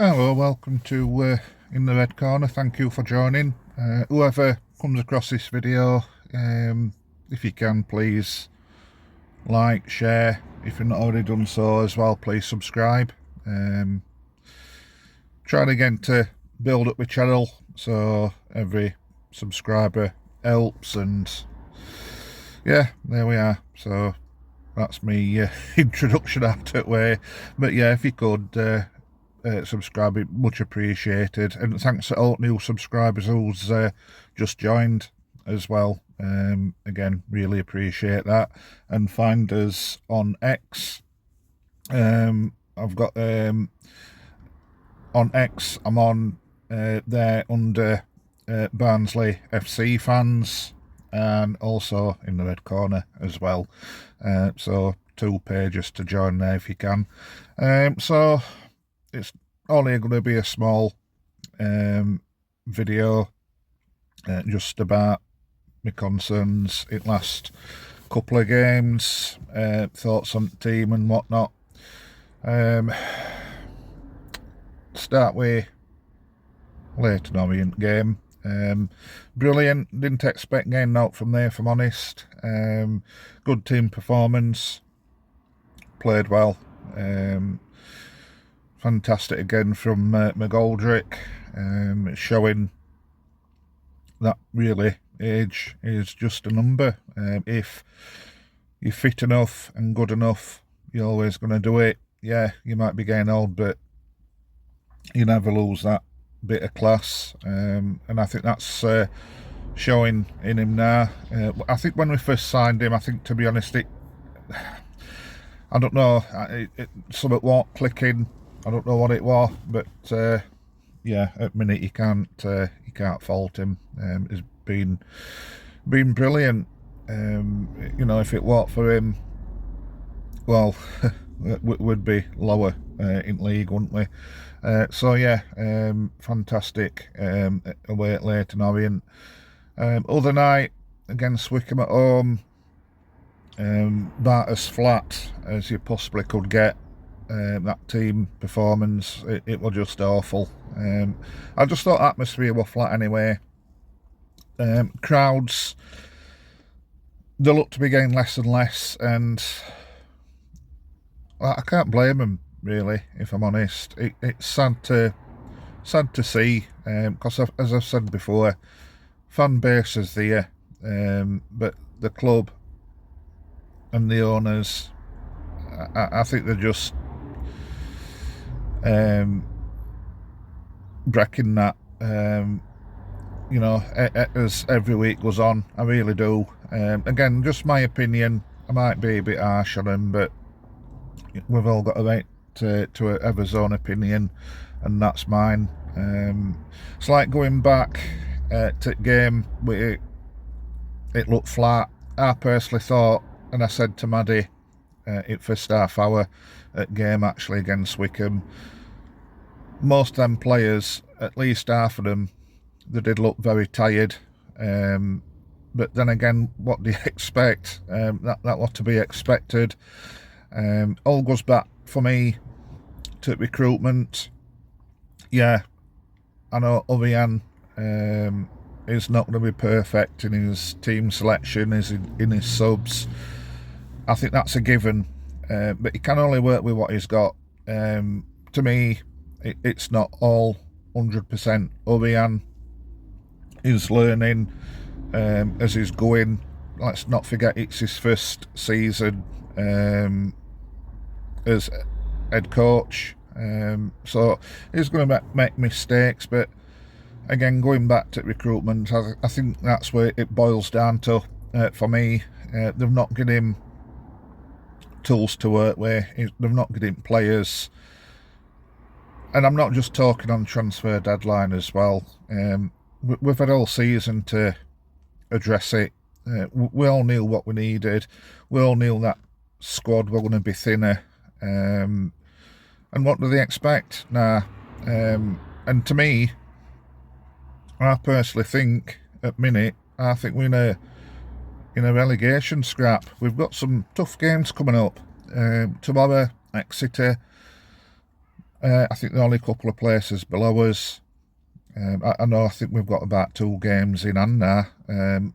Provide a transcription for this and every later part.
Hello, welcome to In the Red Corner. Thank you for joining. Whoever comes across this video, if you can, please like, share. If you've not already done so as well, please subscribe. Trying again to build up my channel, so every subscriber helps, and yeah, there we are. So that's me introduction out of the way. But yeah, if you could subscribe, it much appreciated, and thanks to all new subscribers who's just joined as well. Again, really appreciate that. And find us on X. I've got on X, I'm on there under Barnsley FC fans, and also In the Red Corner as well. So 2 pages to join there if you can. So it's only going to be a small video, just about my concerns in last couple of games, thoughts on the team and whatnot. Start with Leyton Orient game. Brilliant, didn't expect getting out from there, if I'm honest. Good team performance, played well. Fantastic again from McGoldrick, showing that really age is just a number. If you're fit enough and good enough, you're always going to do it. Yeah, you might be getting old, but you never lose that bit of class, and I think that's showing in him now. I think when we first signed him, I think, to be honest, I don't know, something wasn't clicking. I don't know what it was, but yeah, at the minute you can't fault him. He's been brilliant. You know, if it weren't for him, well, we'd be lower in league, wouldn't we? So yeah, fantastic away at Leyton Orient. Other night against Wycombe at home, about as flat as you possibly could get. That team performance, it was just awful. I just thought atmosphere was flat anyway. Crowds, they look to be getting less and less, and I can't blame them, really, if I'm honest. It's sad to see, because as I've said before, fan base is there, but the club and the owners, I think they're just breaking that, you know, as every week goes on. I really do. Again, just my opinion. I might be a bit harsh on them, but we've all got a right to have his own opinion, and that's mine. It's like going back to the game, it looked flat. I personally thought, and I said to Maddie it first half hour at game actually against Wycombe, most of them players, at least half of them, they did look very tired. But then again, what do you expect? That was to be expected. All goes back for me to recruitment. Yeah, I know Oakwell is not going to be perfect in his team selection, in his subs. I think that's a given, but he can only work with what he's got. To me, it's not all 100%. Oakwell is learning as he's going. Let's not forget it's his first season as head coach, so he's going to make mistakes. But again, going back to recruitment, I think that's where it boils down to for me. They've not given him tools to work with. They've not given him players, and I'm not just talking on transfer deadline as well. We've had all season to address it. We all knew what we needed. We all knew that squad were going to be thinner. And what do they expect now? And to me, I personally think at minute, I think we're in a relegation scrap. We've got some tough games coming up. Tomorrow, Exeter, I think they're only a couple of places below us. I think we've got about 2 games in hand now,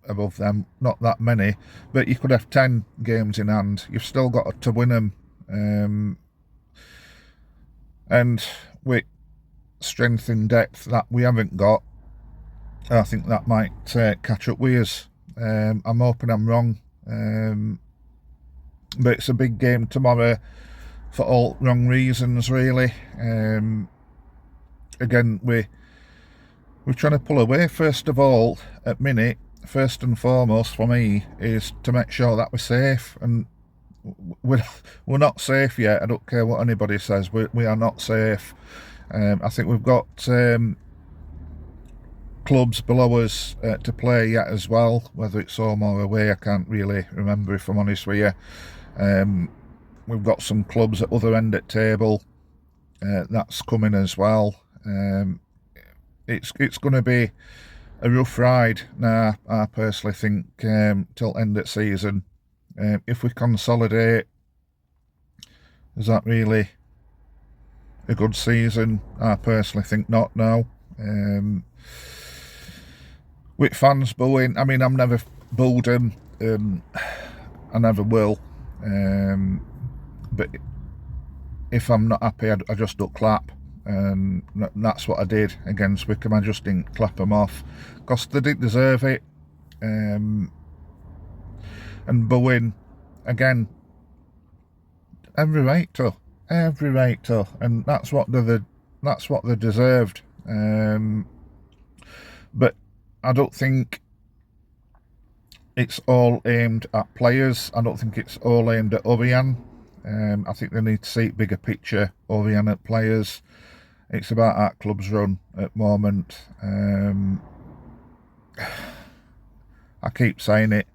above them. Not that many, but you could have 10 games in hand. You've still got to win them. And with strength in depth that we haven't got, I think that might catch up with us. I'm hoping I'm wrong. But it's a big game tomorrow for all wrong reasons, really. Again, we're trying to pull away. First of all, at minute, first and foremost for me is to make sure that we're safe, and we're not safe yet. I don't care what anybody says. We are not safe. I think we've got clubs below us to play yet as well, whether it's home or away. I can't really remember, if I'm honest with you. We've got some clubs at other end of table that's coming as well. It's going to be a rough ride now, I personally think, till end of season. If we consolidate, is that really a good season? I personally think not now. With fans booing, I mean, I've never booed them, I never will. But if I'm not happy, I just don't clap. And that's what I did against Wycombe. I just didn't clap them off because they didn't deserve it. And booing again, every right to, and that's what they deserved. But I don't think it's all aimed at players. I don't think it's all aimed at Orian. I think they need to see bigger picture, Orian at players. It's about our club's run at the moment. I keep saying it.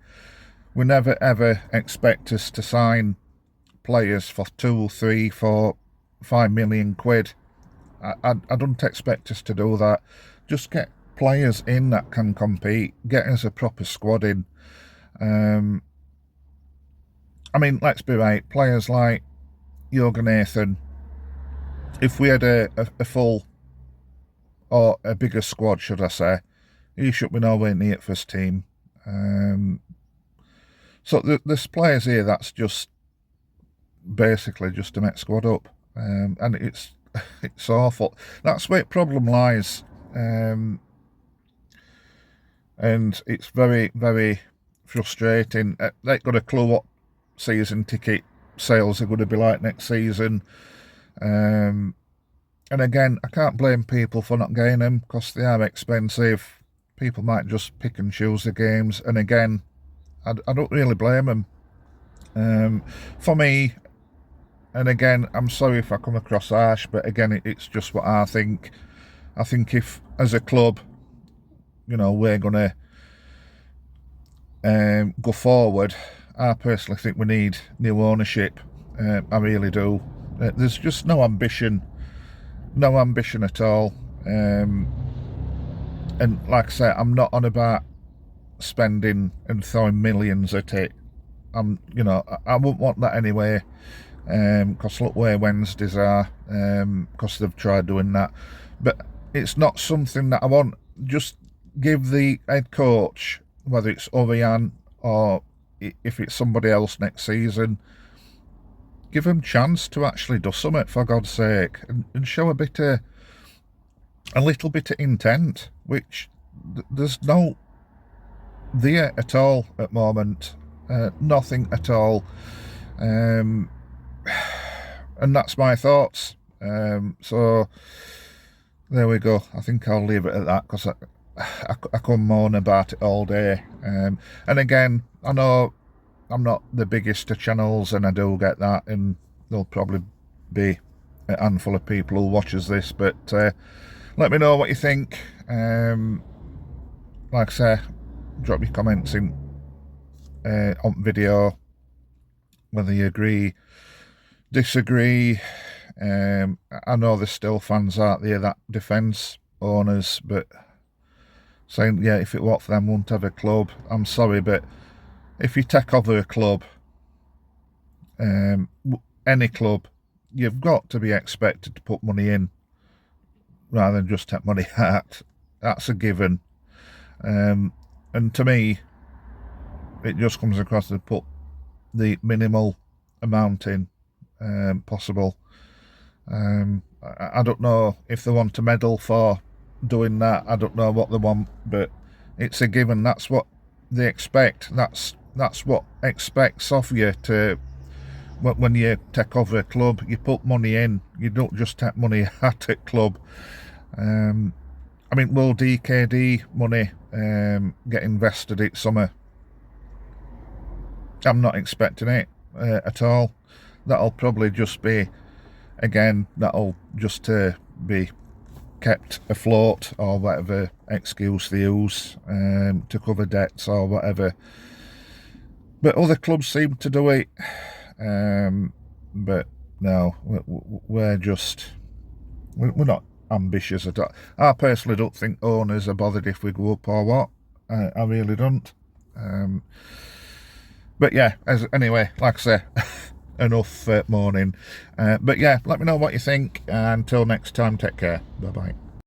We never ever expect us to sign players for 2, 3, 4, 5 million quid. I don't expect us to do that. Just get players in that can compete. Get us a proper squad in. I mean, let's be right. Players like Jürgen Nathan, if we had a full, or a bigger squad, should I say, he should be nowhere near first team. So there's players here that's just basically just to make squad up, and it's awful. That's where the problem lies, and it's very, very frustrating. They got a clue what season ticket sales are going to be like next season. And again, I can't blame people for not getting them because they are expensive. People might just pick and choose the games, and again, I don't really blame them. For me, and again, I'm sorry if I come across harsh, but again, it's just what I think. I think if, as a club, we're going to go forward, I personally think we need new ownership. I really do. There's just no ambition at all. And like I say, I'm not on about spending and throwing millions at it. I wouldn't want that anyway. Because look where Wednesdays are. Because they've tried doing that, but it's not something that I want. Just give the head coach, whether it's Orian or if it's somebody else next season, give them chance to actually do something, for God's sake, and show a little bit of intent, which there's no there at all at the moment. Nothing at all. And that's my thoughts. So there we go. I think I'll leave it at that because I could moan about it all day. And again, I know I'm not the biggest of channels, and I do get that, and there'll probably be a handful of people who watches this, but let me know what you think. Like I say, drop your comments in on video, whether you agree, disagree. I know there's still fans out there that defence owners, but saying, yeah, if it weren't for them, won't have a club. I'm sorry, but if you take over a club, any club, you've got to be expected to put money in rather than just take money out. That's a given. And to me, it just comes across to put the minimal amount in possible. I don't know if they want a medal for doing that. I don't know what they want, but it's a given. That's what they expect. That's what expects of you to when you take over a club. You put money in. You don't just take money out at club. I mean, will DKD money get invested at summer? I'm not expecting it at all. That'll probably just be, again, that'll just be kept afloat or whatever excuse they use to cover debts or whatever. But other clubs seem to do it. But no, we're not ambitious at all. I personally don't think owners are bothered if we go up or what. I really don't. But yeah, anyway, like I say, enough moaning. But yeah, let me know what you think. Until next time, take care. Bye bye.